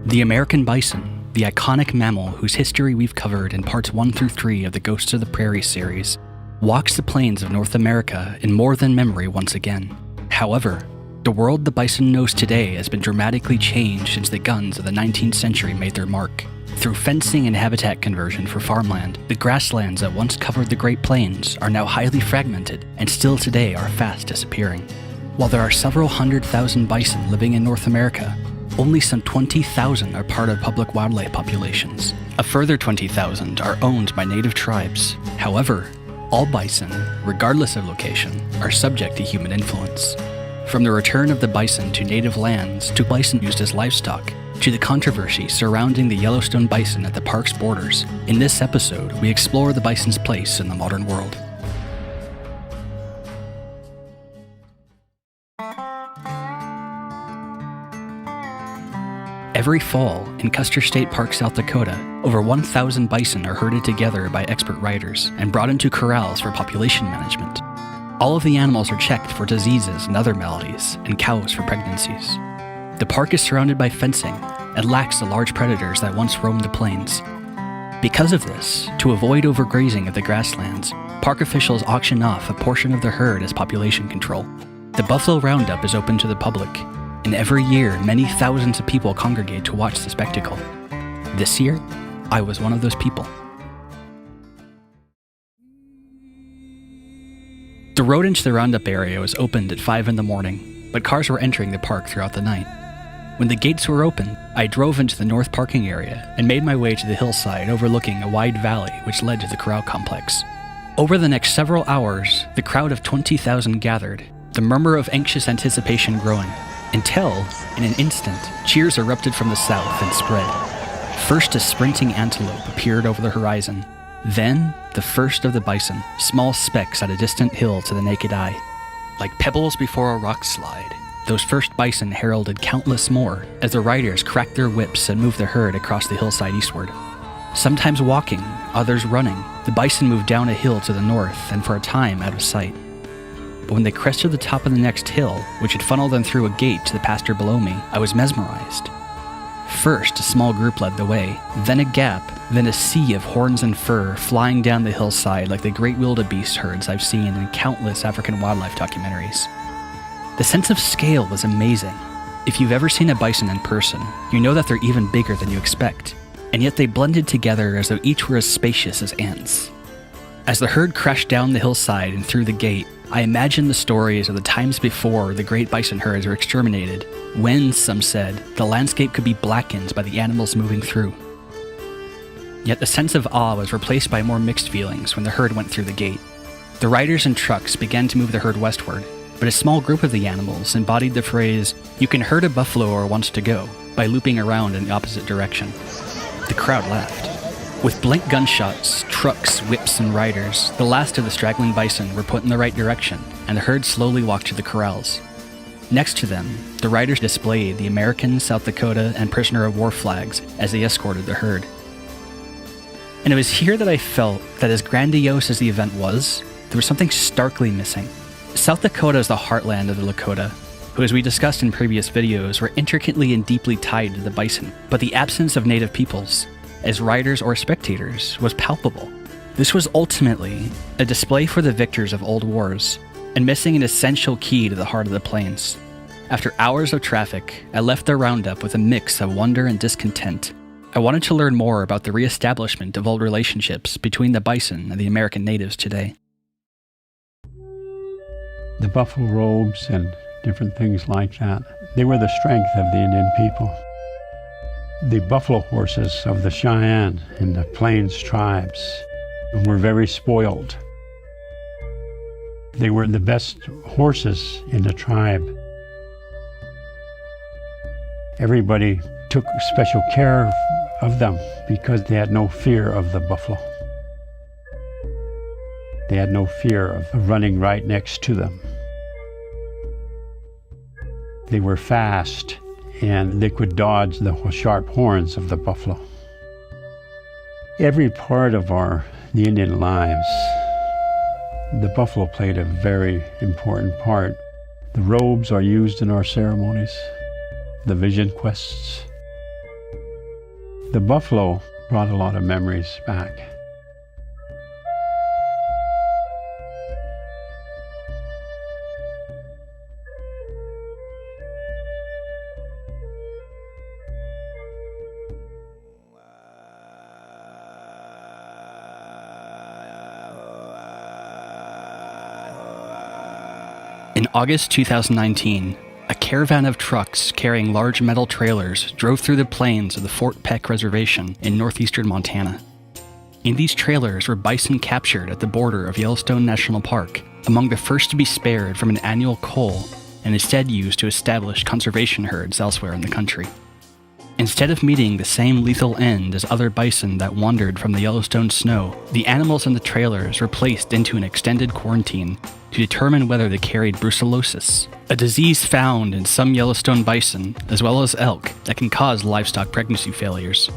The American bison, the iconic mammal whose history we've covered in parts 1 through 3 of the Ghosts of the Prairie series, walks the plains of North America in more than memory once again. However, the world the bison knows today has been dramatically changed since the guns of the 19th century made their mark. Through fencing and habitat conversion for farmland, the grasslands that once covered the Great Plains are now highly fragmented and still today are fast disappearing. While there are several 100,000 bison living in North America, only some 20,000 are part of public wildlife populations. A further 20,000 are owned by native tribes. However, all bison, regardless of location, are subject to human influence. From the return of the bison to native lands, to bison used as livestock, to the controversy surrounding the Yellowstone bison at the park's borders, in this episode we explore the bison's place in the modern world. Every fall, in Custer State Park, South Dakota, over 1,000 bison are herded together by expert riders and brought into corrals for population management. All of the animals are checked for diseases and other maladies, and cows for pregnancies. The park is surrounded by fencing and lacks the large predators that once roamed the plains. Because of this, to avoid overgrazing of the grasslands, park officials auction off a portion of the herd as population control. The Buffalo Roundup is open to the public, and every year many thousands of people congregate to watch the spectacle. This year, I was one of those people. The road into the Roundup area was opened at 5 in the morning, but cars were entering the park throughout the night. When the gates were open, I drove into the north parking area and made my way to the hillside overlooking a wide valley which led to the corral complex. Over the next several hours, the crowd of 20,000 gathered, the murmur of anxious anticipation growing, until, in an instant, cheers erupted from the south and spread. First a sprinting antelope appeared over the horizon, then the first of the bison, small specks at a distant hill to the naked eye. Like pebbles before a rock slide, those first bison heralded countless more as the riders cracked their whips and moved the herd across the hillside eastward. Sometimes walking, others running, the bison moved down a hill to the north and for a time out of sight. But when they crested the top of the next hill, which had funneled them through a gate to the pasture below me, I was mesmerized. First, a small group led the way, then a gap, then a sea of horns and fur flying down the hillside like the great wildebeest herds I've seen in countless African wildlife documentaries. The sense of scale was amazing. If you've ever seen a bison in person, you know that they're even bigger than you expect, and yet they blended together as though each were as spacious as ants. As the herd crashed down the hillside and through the gate, I imagined the stories of the times before the great bison herds were exterminated, when, some said, the landscape could be blackened by the animals moving through. Yet the sense of awe was replaced by more mixed feelings when the herd went through the gate. The riders and trucks began to move the herd westward, but a small group of the animals embodied the phrase, "You can herd a buffalo or wants to go," by looping around in the opposite direction. The crowd laughed. With blank gunshots, trucks, whips, and riders, the last of the straggling bison were put in the right direction, and the herd slowly walked to the corrals. Next to them, the riders displayed the American, South Dakota, and prisoner of war flags as they escorted the herd. And it was here that I felt that as grandiose as the event was, there was something starkly missing. South Dakota is the heartland of the Lakota, who, as we discussed in previous videos, were intricately and deeply tied to the bison, but the absence of native peoples, as riders or spectators, was palpable. This was ultimately a display for the victors of old wars, and missing an essential key to the heart of the plains. After hours of traffic, I left the roundup with a mix of wonder and discontent. I wanted to learn more about the reestablishment of old relationships between the bison and the American natives today. The buffalo robes and different things like that, they were the strength of the Indian people. The buffalo horses of the Cheyenne and the Plains tribes were very spoiled. They were the best horses in the tribe. Everybody took special care of them because they had no fear of the buffalo. They had no fear of running right next to them. They were fast, and they could dodge the sharp horns of the buffalo. Every part of the Indian lives, the buffalo played a very important part. The robes are used in our ceremonies, the vision quests. The buffalo brought a lot of memories back. In August 2019, a caravan of trucks carrying large metal trailers drove through the plains of the Fort Peck Reservation in northeastern Montana. In these trailers were bison captured at the border of Yellowstone National Park, among the first to be spared from an annual cull and instead used to establish conservation herds elsewhere in the country. Instead of meeting the same lethal end as other bison that wandered from the Yellowstone snow, the animals in the trailers were placed into an extended quarantine to determine whether they carried brucellosis, a disease found in some Yellowstone bison, as well as elk, that can cause livestock pregnancy failures.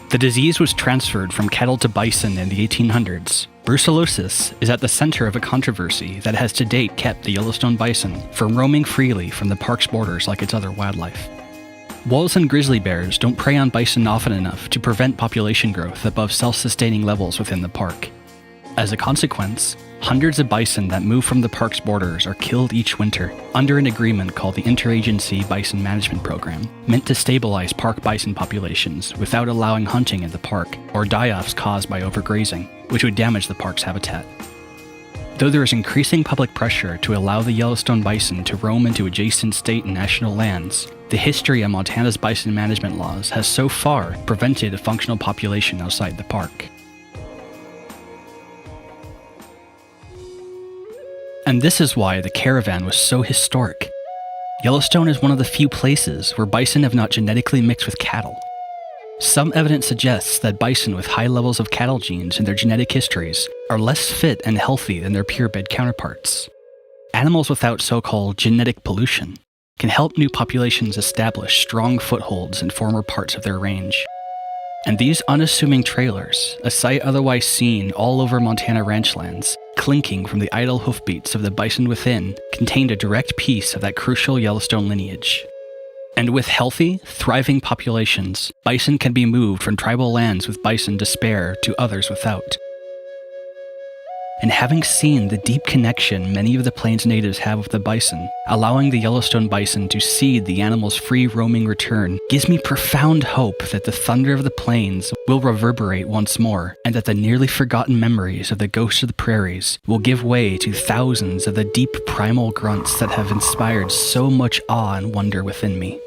The disease was transferred from cattle to bison in the 1800s. Brucellosis is at the center of a controversy that has to date kept the Yellowstone bison from roaming freely from the park's borders like its other wildlife. Wolves and grizzly bears don't prey on bison often enough to prevent population growth above self-sustaining levels within the park. As a consequence, hundreds of bison that move from the park's borders are killed each winter under an agreement called the Interagency Bison Management Program, meant to stabilize park bison populations without allowing hunting in the park or die-offs caused by overgrazing, which would damage the park's habitat. Though there is increasing public pressure to allow the Yellowstone bison to roam into adjacent state and national lands, the history of Montana's bison management laws has so far prevented a functional population outside the park. And this is why the caravan was so historic. Yellowstone is one of the few places where bison have not genetically mixed with cattle. Some evidence suggests that bison with high levels of cattle genes in their genetic histories are less fit and healthy than their purebred counterparts. Animals without so-called genetic pollution can help new populations establish strong footholds in former parts of their range. And these unassuming trailers, a sight otherwise seen all over Montana ranchlands, clinking from the idle hoofbeats of the bison within, contained a direct piece of that crucial Yellowstone lineage. And with healthy, thriving populations, bison can be moved from tribal lands with bison to spare to others without. And having seen the deep connection many of the plains natives have with the bison, allowing the Yellowstone bison to seed the animal's free roaming return gives me profound hope that the thunder of the plains will reverberate once more, and that the nearly forgotten memories of the ghosts of the prairies will give way to thousands of the deep primal grunts that have inspired so much awe and wonder within me.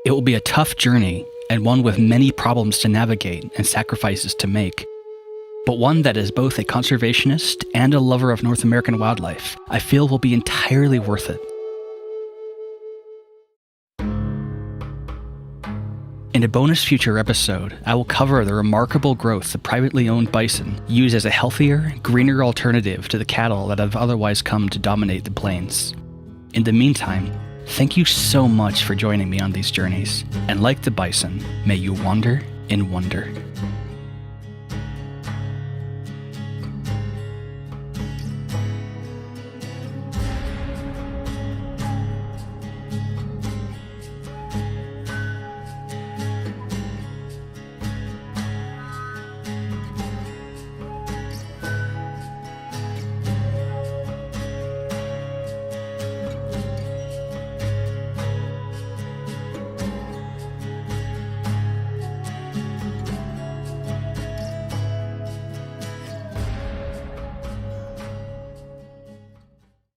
It will be a tough journey, and one with many problems to navigate and sacrifices to make, but one that as both a conservationist and a lover of North American wildlife, I feel will be entirely worth it. In a bonus future episode, I will cover the remarkable growth the privately owned bison use as a healthier, greener alternative to the cattle that have otherwise come to dominate the plains. In the meantime, thank you so much for joining me on these journeys, and like the bison, may you wander in wonder.